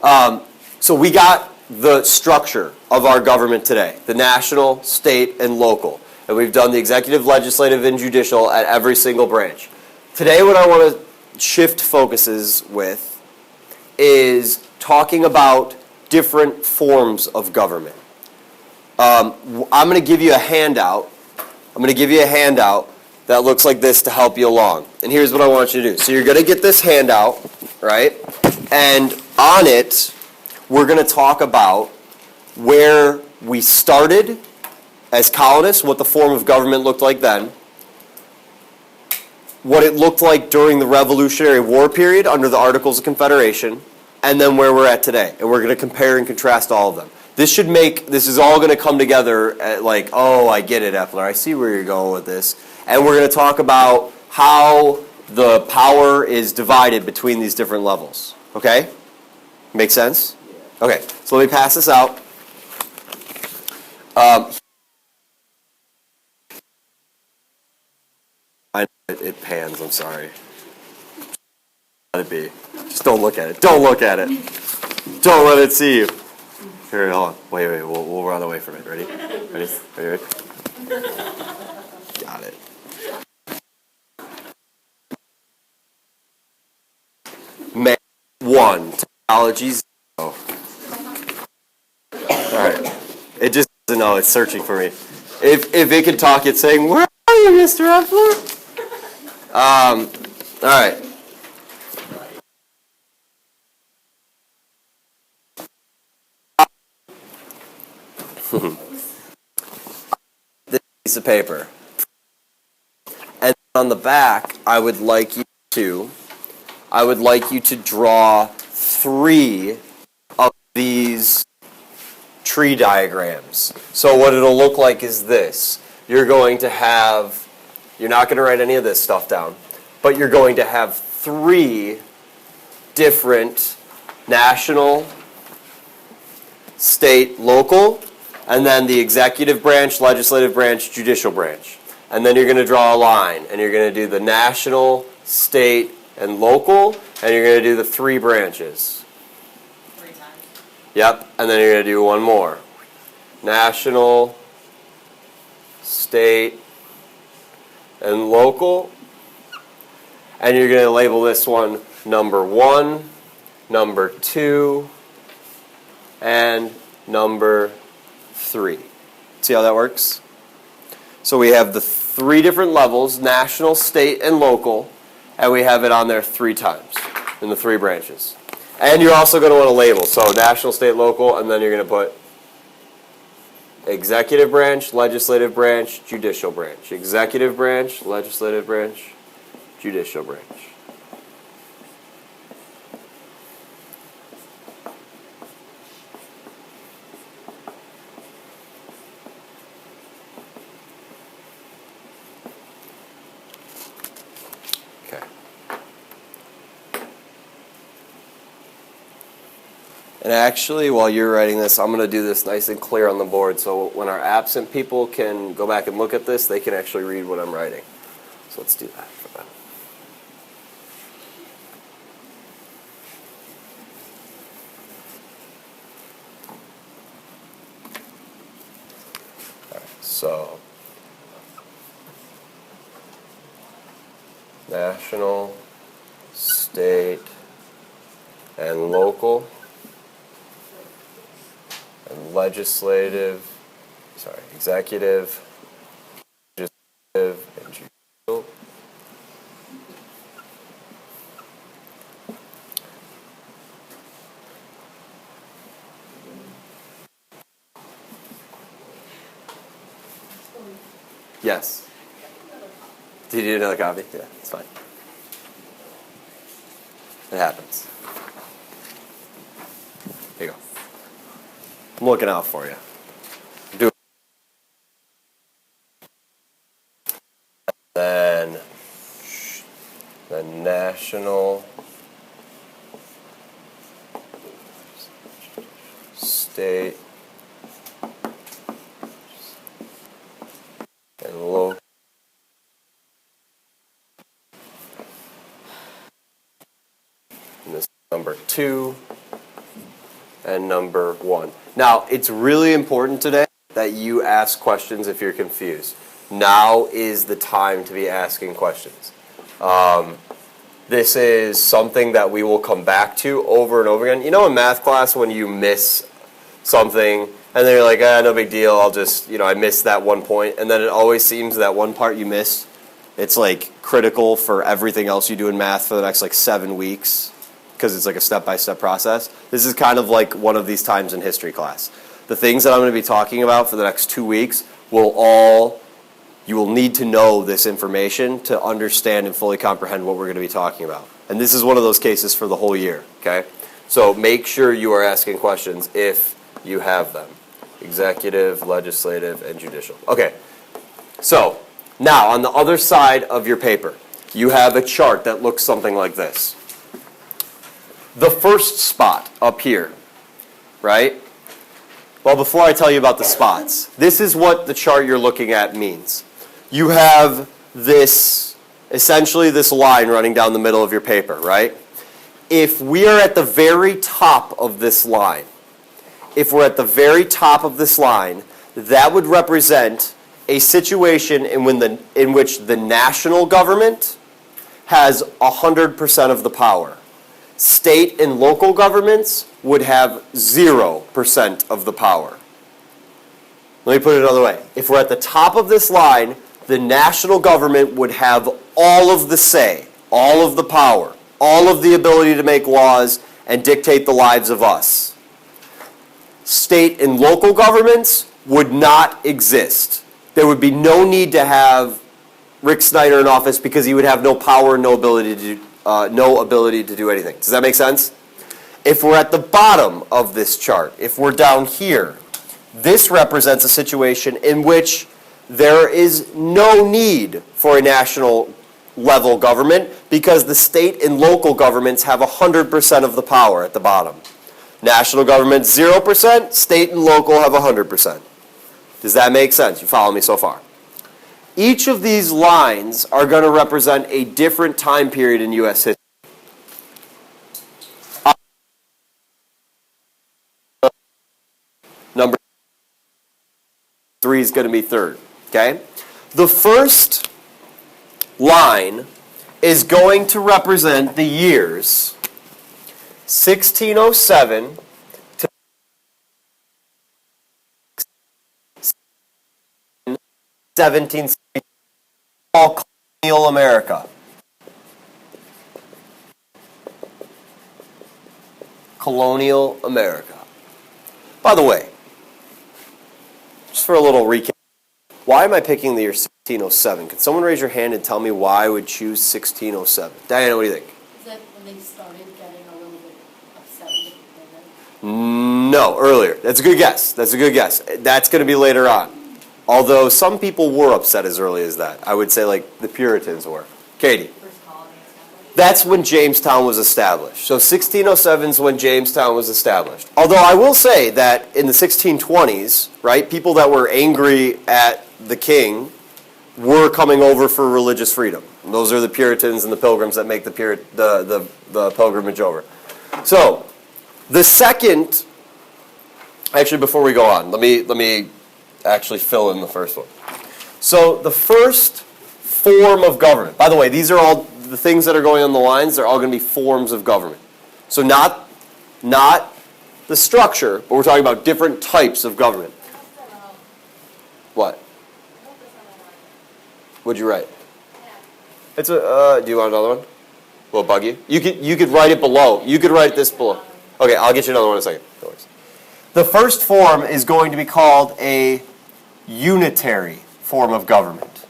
So we got the structure of our government today, the national, state, and local. And we've done the executive, legislative, and judicial at every single branch. Today what I want to shift focuses with is talking about different forms of government. I'm going to give you a handout. That looks like this to help you along. And here's what I want you to do. So you're going to get this handout, right? And on it, we're going to talk about where we started as colonists, what the form of government looked like then, what it looked like during the Revolutionary War period under the Articles of Confederation, and then where we're at today. And we're going to compare and contrast all of them. This is all going to come together at like, oh, I get it, Epler. I see where you're going with this. And we're going to talk about how the power is divided between these different levels. Okay? Make sense? Okay, so let me pass this out. I know it pans, I'm sorry. Let it be. Just don't look at it. Don't look at it. Don't let it see you. Here, hold on. Wait. We'll run away from it. Ready? Ready? Got it. Man 1, technology 0. All right. It just doesn't know. It's searching for me. If it can talk, it's saying, "Where are you, Mr. Epler?" All right. This piece of paper. And on the back, I would like you to draw 3 of these tree diagrams. So what it'll look like is this. You're not going to write any of this stuff down, but you're going to have 3 different national, state, local, and then the executive branch, legislative branch, judicial branch. And then you're going to draw a line, and you're going to do the national, state, and local, and you're going to do the 3 branches. 3 times. Yep, and then you're going to do one more. National, state, and local. And you're going to label this one number 1, number 2, and number 3. See how that works? So we have the 3 different levels, national, state, and local, and we have it on there 3 times in the 3 branches. And you're also going to want to label. So national, state, local, and then you're going to put executive branch, legislative branch, judicial branch. Executive branch, legislative branch, judicial branch. Okay. And actually, while you're writing this, I'm going to do this nice and clear on the board so when our absent people can go back and look at this, they can actually read what I'm writing. So let's do that for them. All right, so national, state, and local, and executive, legislative, and judicial. Yes. Did you need another copy? Yeah, it's fine. It happens. Here you go. I'm looking out for you. Do then the national, state, and local. And this is number 2. and number 1. Now, it's really important today that you ask questions if you're confused. Now is the time to be asking questions. This is something that we will come back to over and over again. You know in math class when you miss something and then you're like, no big deal, I'll just, I missed that one point. And then it always seems that one part you missed, it's like critical for everything else you do in math for the next 7 weeks because it's like a step-by-step process. This is kind of like one of these times in history class. The things that I'm going to be talking about for the next 2 weeks you will need to know this information to understand and fully comprehend what we're going to be talking about. And this is one of those cases for the whole year, okay? So make sure you are asking questions if you have them. Executive, legislative, and judicial. Okay, so now on the other side of your paper, you have a chart that looks something like this. The first spot up here, right? Well, before I tell you about the spots, this is what the chart you're looking at means. You have essentially this line running down the middle of your paper, right? If we are at the very top of this line, that would represent a situation in which the national government has 100% of the power. State and local governments would have 0% of the power. Let me put it another way. If we're at the top of this line, the national government would have all of the say, all of the power, all of the ability to make laws and dictate the lives of us. State and local governments would not exist. There would be no need to have Rick Snyder in office because he would have no power and no ability to do anything. Does that make sense? If we're at the bottom of this chart, if we're down here, this represents a situation in which there is no need for a national level government because the state and local governments have 100% of the power at the bottom. National government 0%, state and local have 100%. Does that make sense? You follow me so far? Each of these lines are going to represent a different time period in U.S. history. Number 3 is going to be third. Okay? The first line is going to represent the years 1607 to 1760, all colonial America. Colonial America. By the way, just for a little recap, why am I picking the year 1607? Can someone raise your hand and tell me why I would choose 1607? Diana, what do you think? Is that when they started getting a little bit upset with the No, earlier. That's a good guess. That's going to be later on. Although some people were upset as early as that. I would say like the Puritans were. Katie. first colony established? That's when Jamestown was established. So 1607 is when Jamestown was established. Although I will say that in the 1620s, right, people that were angry at the king were coming over for religious freedom. And those are the Puritans and the Pilgrims that make the pilgrimage over. So the second, actually before we go on, let me actually fill in the first one. So the first form of government, by the way, these are all the things that are going on the lines, they're all going to be forms of government. So not the structure, but we're talking about different types of government. What? What'd you write? It's a. Do you want another one? Will it bug you? You could write it below. You could write this below. Okay, I'll get you another one in a second. No worries. The first form is going to be called a unitary form of government.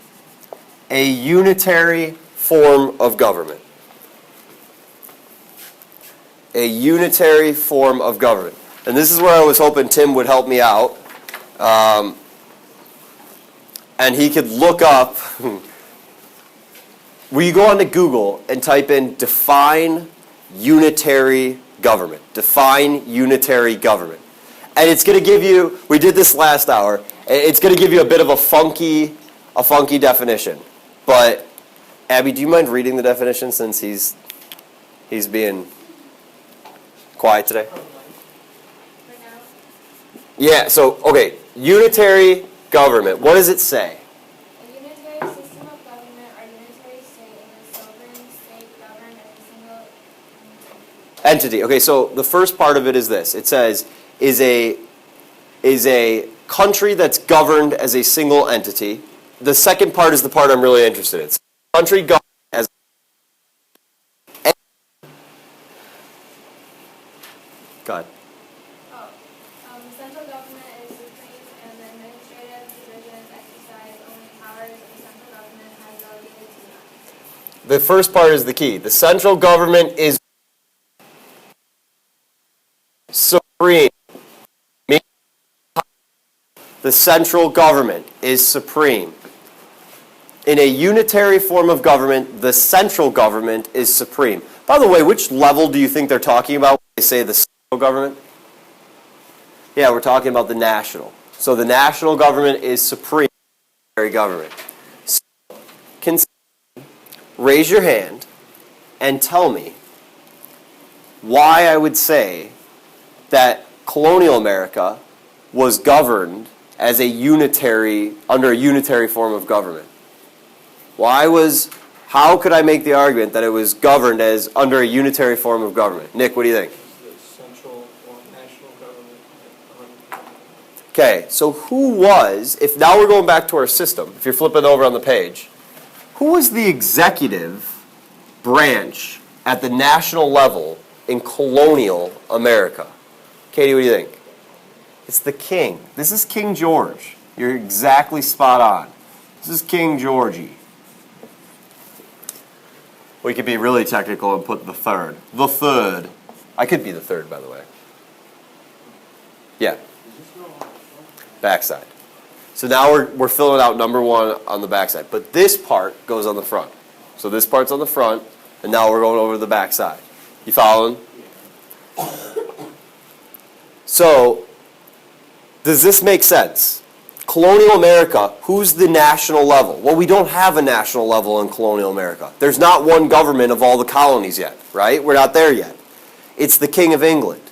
A unitary form of government. A unitary form of government. And this is where I was hoping Tim would help me out. And he could look up, where you go onto Google and type in define unitary government. Define unitary government. And it's going to give you, we did this last hour, it's going to give you a bit of a funky definition. But, Abby, do you mind reading the definition since he's being quiet today? Yeah, so, okay, unitary government. What does it say? A unitary system of government or unitary state is a sovereign state governed as a single Entity. Okay, so the first part of it is this. It says, is a country that's governed as a single entity. The second part is the part I'm really interested in. It's a country governed as Go ahead. The central government is supreme and the administrative divisions exercise only powers the central government has delegated to them. The first part is the key. The central government is supreme. The central government is supreme. In a unitary form of government, the central government is supreme. By the way, which level do you think they're talking about when they say the central government? Yeah, we're talking about the national. So the national government is supreme government. So, raise your hand and tell me why I would say that colonial America was governed as a unitary, under a unitary form of government. How could I make the argument that it was governed as under a unitary form of government? Nick, what do you think? The central or national government. Okay, so who was, if now we're going back to our system, if you're flipping over on the page, who was the executive branch at the national level in colonial America? Katie, what do you think? It's the king. This is King George. You're exactly spot on. This is King Georgie. We could be really technical and put the third. The third. I could be the third, by the way. Yeah. Backside. So now we're filling out number one on the backside. But this part goes on the front. So this part's on the front, and now we're going over to the backside. You following? So, does this make sense? Colonial America, who's the national level? Well, we don't have a national level in colonial America. There's not one government of all the colonies yet, right? We're not there yet. It's the King of England.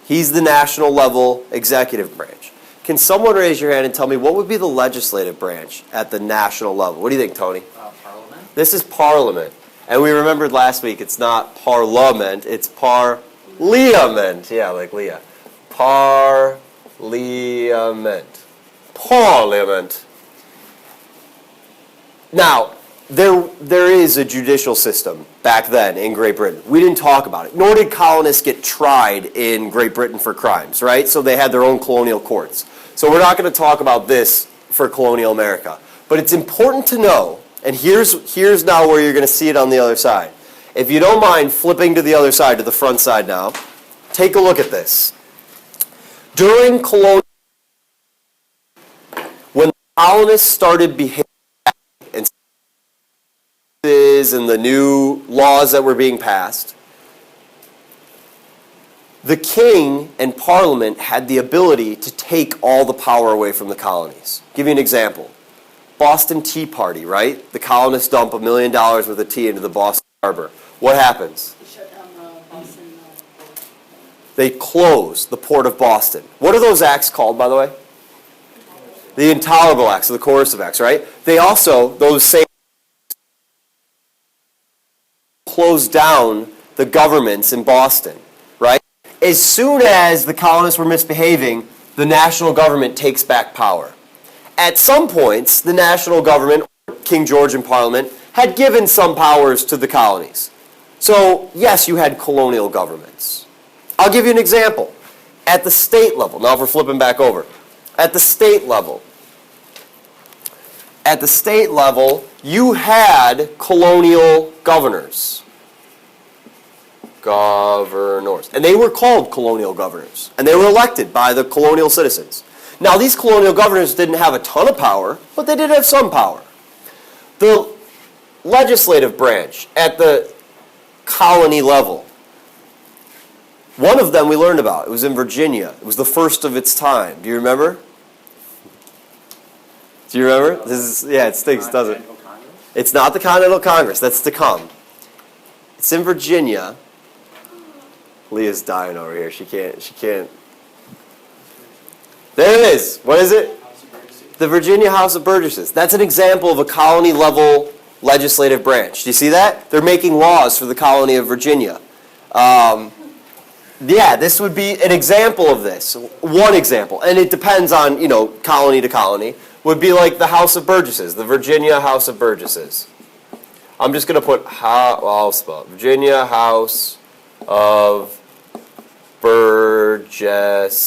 He's the national level executive branch. Can someone raise your hand and tell me what would be the legislative branch at the national level? What do you think, Tony? Parliament. This is Parliament. And we remembered last week it's not Parliament, it's Parliament. Yeah, like Leah. Parliament. Parliament. Now, there is a judicial system back then in Great Britain. We didn't talk about it. Nor did colonists get tried in Great Britain for crimes, right? So they had their own colonial courts. So we're not going to talk about this for colonial America. But it's important to know, and here's now where you're going to see it on the other side. If you don't mind flipping to the other side, to the front side now, take a look at this. During colonial, when the colonists started behaving and the new laws that were being passed, the king and parliament had the ability to take all the power away from the colonies. Give you an example. Boston Tea Party, right? The colonists dump $1 million worth of tea into the Boston Harbor. What happens? They shut down the Boston. They close the port of Boston. What are those acts called, by the way? The intolerable acts, or the coercive acts, right? They also, those same closed down the governments in Boston, right? As soon as the colonists were misbehaving, the national government takes back power. At some points, the national government, King George and Parliament, had given some powers to the colonies. So, yes, you had colonial governments. I'll give you an example. At the state level, now if we're flipping back over, at the state level, you had colonial governors. And they were called colonial governors. And they were elected by the colonial citizens. Now, these colonial governors didn't have a ton of power, but they did have some power. The legislative branch at the colony level, one of them we learned about. It was in Virginia. It was the first of its time. Do you remember? Do you remember? It stinks, doesn't it? It's not the Continental Congress. That's to come. It's in Virginia. Leah's dying over here. She can't. There it is. What is it? The Virginia House of Burgesses. That's an example of a colony-level legislative branch. Do you see that? They're making laws for the colony of Virginia. Yeah, this would be an example of this. One example. And it depends on, colony to colony. Would be like the House of Burgesses, the Virginia House of Burgesses. I'm just going to put, I'll spell it. Virginia House of Burgesses.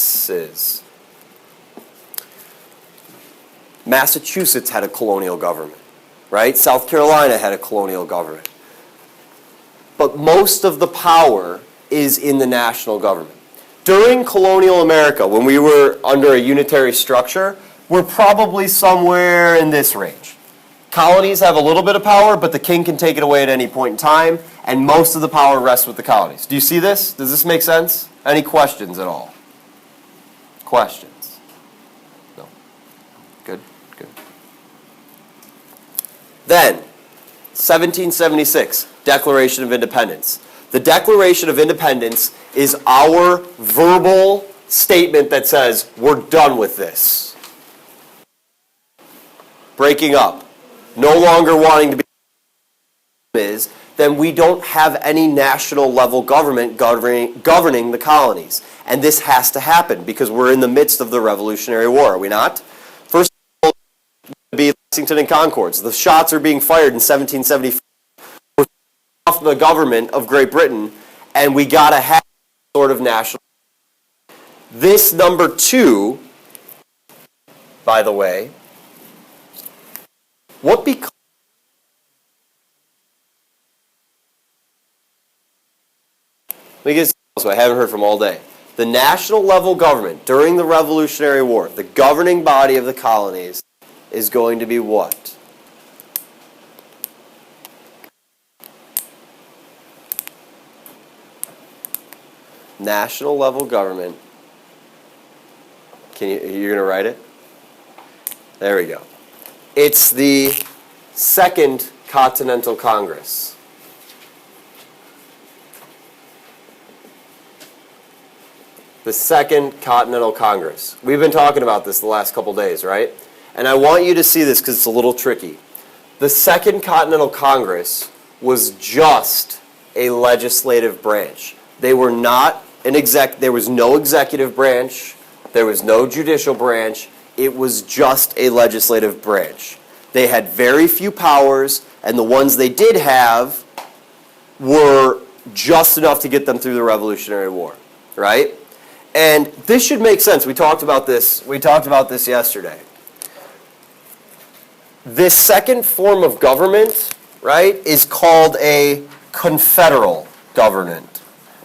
Massachusetts had a colonial government, right? South Carolina had a colonial government. But most of the power is in the national government. During colonial America, when we were under a unitary structure, we're probably somewhere in this range. Colonies have a little bit of power, but the king can take it away at any point in time, and most of the power rests with the colonies. Do you see this? Does this make sense? Any questions at all? Questions? No. Good. Then, 1776, Declaration of Independence. The Declaration of Independence is our verbal statement that says, we're done with this. Breaking up. No longer wanting to be then we don't have any national level government governing the colonies. And this has to happen because we're in the midst of the Revolutionary War, are we not? First of all, be Lexington and Concords. The shots are being fired in 1775. We're off the government of Great Britain, and we got to have sort of national. This number 2, by the way, what becomes Let me get this, I haven't heard from all day. The national level government during the Revolutionary War, the governing body of the colonies, is going to be what? National level government. You're going to write it? There we go. It's the Second Continental Congress. The Second Continental Congress. We've been talking about this the last couple days, right? And I want you to see this because it's a little tricky. The Second Continental Congress was just a legislative branch. They were not there was no executive branch, there was no judicial branch, it was just a legislative branch. They had very few powers, and the ones they did have were just enough to get them through the Revolutionary War, right? And this should make sense. We talked about this yesterday. This second form of government, right, is called a confederal government.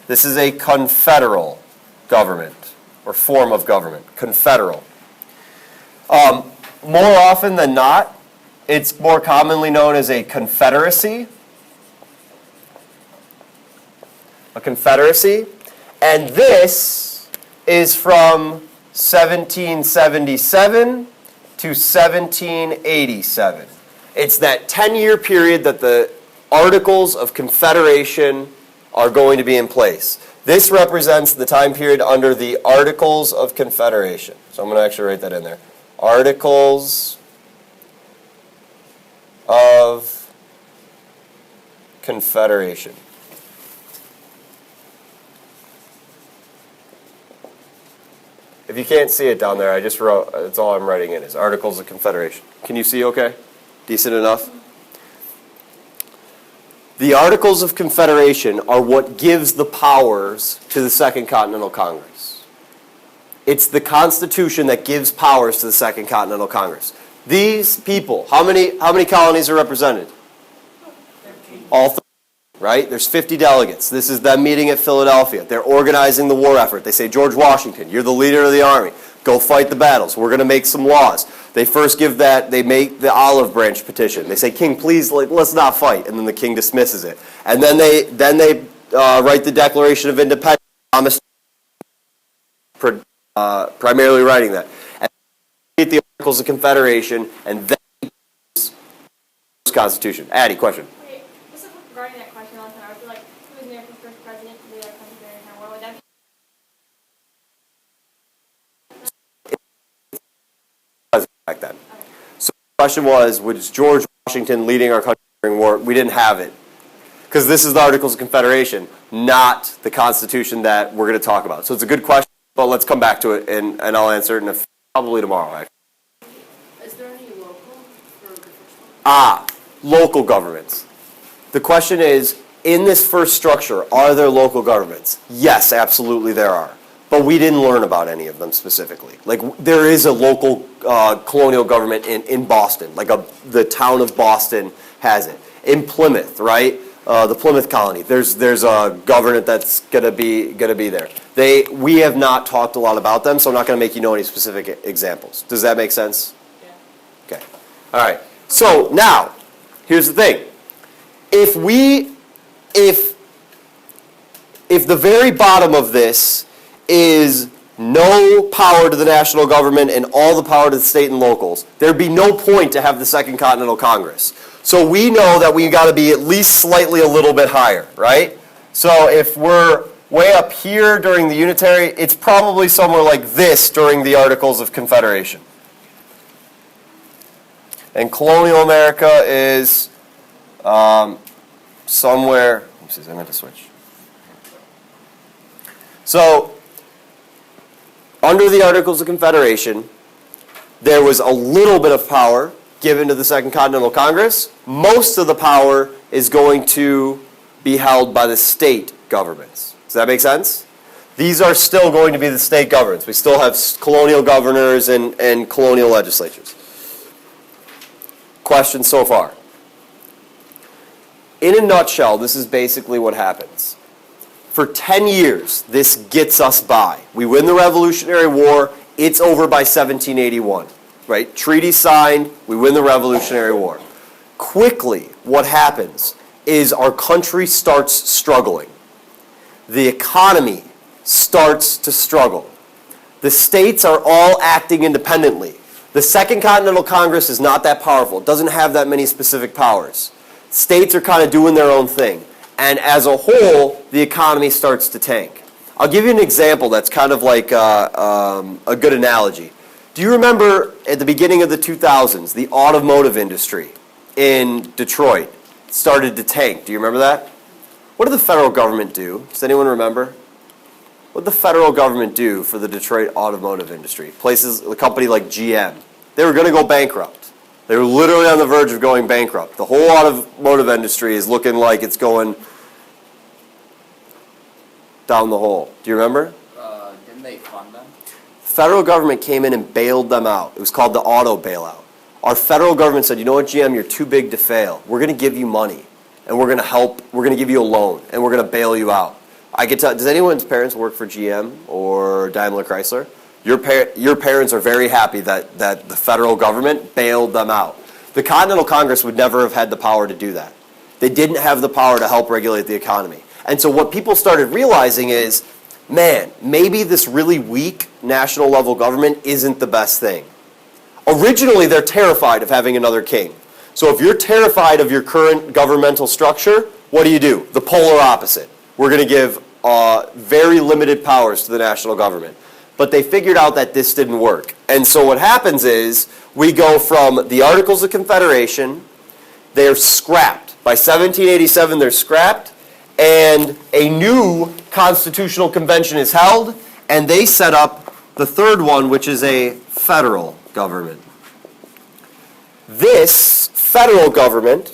This is a confederal government, or form of government, confederal. More often than not, it's more commonly known as a confederacy. A confederacy. And this is from 1777 to 1787. It's that 10-year period that the Articles of Confederation are going to be in place. This represents the time period under the Articles of Confederation. So I'm going to actually write that in there. Articles of Confederation. If you can't see it down there, I just wrote, that's all I'm writing in, is Articles of Confederation. Can you see okay? Decent enough? The Articles of Confederation are what gives the powers to the Second Continental Congress. It's the Constitution that gives powers to the Second Continental Congress. These people, how many colonies are represented? 13. All 13, right? There's 50 delegates. This is them meeting at Philadelphia. They're organizing the war effort. They say, George Washington, you're the leader of the army. Go fight the battles. We're going to make some laws. They first they make the olive branch petition. They say, King, please, let's not fight. And then the king dismisses it. And then they write the Declaration of Independence. Thomas primarily writing that. And they get the Articles of Confederation, and then the Constitution. Addie, question. Wait, just regarding that question last time, I feel like who was America's first president to lead our country during our war? Would that back then. So the question was George Washington leading our country during war? We didn't have it. Because this is the Articles of Confederation, not the Constitution that we're going to talk about. So it's a good question, but let's come back to it, and I'll answer it probably tomorrow, actually. Is there any local for the first one? Local governments. The question is, in this first structure, are there local governments? Yes, absolutely there are. But we didn't learn about any of them specifically. Like, there is a local colonial government in Boston. Like, the town of Boston has it. In Plymouth, right? The Plymouth colony. There's a government that's gonna be there. We have not talked a lot about them, so I'm not gonna make you know any specific examples. Does that make sense? Yeah. Okay. All right. So now, here's the thing. If the very bottom of this is no power to the national government and all the power to the state and locals, there'd be no point to have the Second Continental Congress. So we know that we got to be at least slightly a little bit higher, right? So if we're way up here during the Unitary, it's probably somewhere like this during the Articles of Confederation. And colonial America is somewhere, I meant to switch. So, under the Articles of Confederation, there was a little bit of power given to the Second Continental Congress. Most of the power is going to be held by the state governments. Does that make sense? These are still going to be the state governments. We still have colonial governors and colonial legislatures. Questions so far? In a nutshell, this is basically what happens. For 10 years, this gets us by. We win the Revolutionary War. It's over by 1781. Right? Treaty signed. We win the Revolutionary War. Quickly, what happens is our country starts struggling. The economy starts to struggle. The states are all acting independently. The Second Continental Congress is not that powerful. It doesn't have that many specific powers. States are kind of doing their own thing. And as a whole, the economy starts to tank. I'll give you an example that's kind of like a good analogy. Do you remember at the beginning of the 2000s, the automotive industry in Detroit started to tank? Do you remember that? What did the federal government do? Does anyone remember? What did the federal government do for the Detroit automotive industry? A company like GM. They were going to go bankrupt. They were literally on the verge of going bankrupt. The whole automotive industry is looking like it's going down the hole. Do you remember? Didn't they fund them? The federal government came in and bailed them out. It was called the auto bailout. Our federal government said, you know what, GM, you're too big to fail. We're going to give you money, and we're going to give you a loan, and we're going to bail you out. I can tell, does anyone's parents work for GM or Daimler Chrysler? Your parents are very happy that the federal government bailed them out. The Continental Congress would never have had the power to do that. They didn't have the power to help regulate the economy. And so what people started realizing is, man, maybe this really weak national level government isn't the best thing. Originally, they're terrified of having another king. So if you're terrified of your current governmental structure, what do? The polar opposite. We're going to give very limited powers to the national government. But they figured out that this didn't work. And so what happens is we go from the Articles of Confederation, they're scrapped. By 1787, they're scrapped, and a new constitutional convention is held, and they set up the third one, which is a federal government. This federal government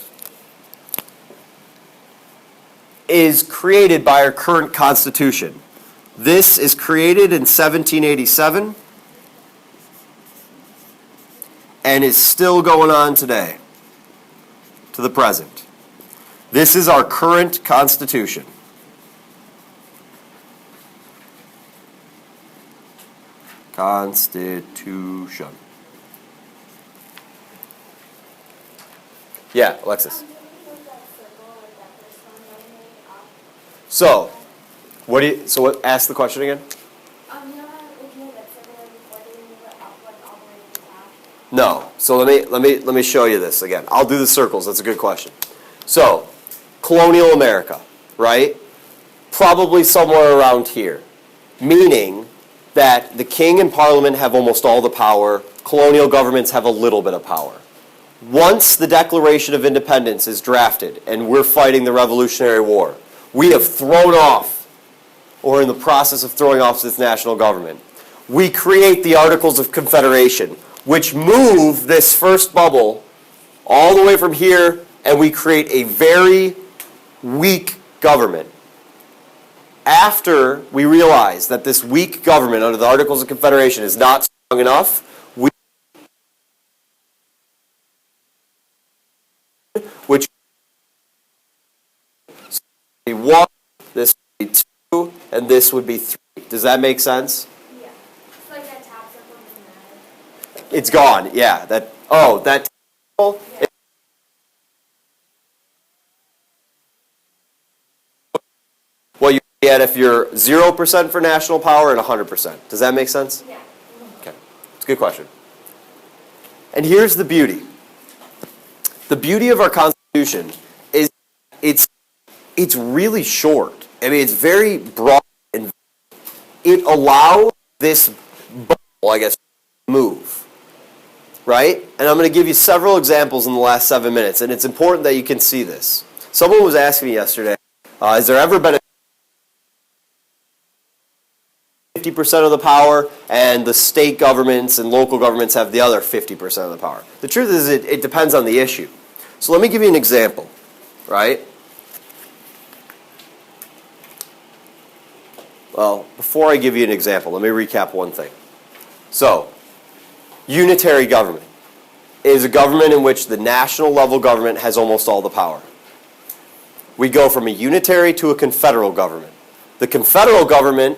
is created by our current Constitution. This is created in 1787 and is still going on today, to the present. This is our current Constitution. Constitution. Yeah, Alexis. So, ask the question again? No. So let me show you this again. I'll do the circles. That's a good question. So, colonial America, right? Probably somewhere around here. Meaning that the king and parliament have almost all the power. colonial governments have a little bit of power. Once the Declaration of Independence is drafted and we're fighting the Revolutionary War, we have thrown off, or in the process of throwing off this national government. We create the Articles of Confederation, which move this first bubble all the way from here, and we create a very weak government. After we realize that this weak government under the Articles of Confederation is not strong enough, which would be 1, this would be 2, and this would be 3. Does that make sense? Yeah. It's like that top circle doesn't matter. It's gone, yeah. That table, Yeah. what you get if you're 0% for national power and 100%. Does that make sense? Yeah. Okay, it's a good question. And here's the beauty. The beauty of our Constitution is it's really short. I mean, it's very broad, and it allows this bubble, I guess, to move, right? And I'm going to give you several examples in the last 7 minutes, and it's important that you can see this. Someone was asking me yesterday, has there ever been a 50% of the power, and the state governments and local governments have the other 50% of the power? The truth is it depends on the issue. So let me give you an example, right? Well, before I give you an example, let me recap one thing. So, unitary government is a government in which the national level government has almost all the power. We go from a unitary to a confederal government. The confederal government,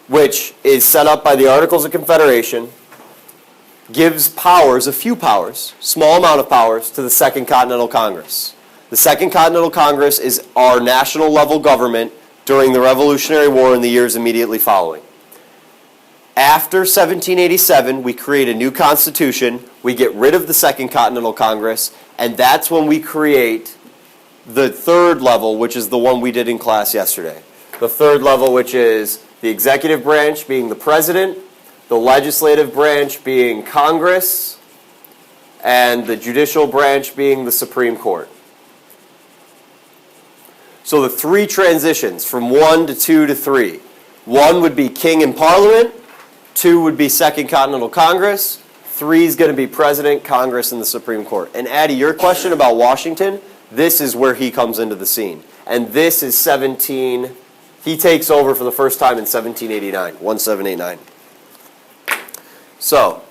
which is set up by the Articles of Confederation, gives powers, a few powers, small amount of powers, to the Second Continental Congress. The Second Continental Congress is our national level government during the Revolutionary War and the years immediately following. After 1787, we create a new constitution, we get rid of the Second Continental Congress, and that's when we create the third level, which is the one we did in class yesterday. The third level, which is the executive branch being the president, the legislative branch being Congress, and the judicial branch being the Supreme Court. So the three transitions from 1 to 2 to 3. 1 would be king and parliament, 2 would be Second Continental Congress, 3 is going to be president, Congress, and the Supreme Court. And Addie, your question about Washington, this is where he comes into the scene. And this is he takes over for the first time in 1789, 1789. So,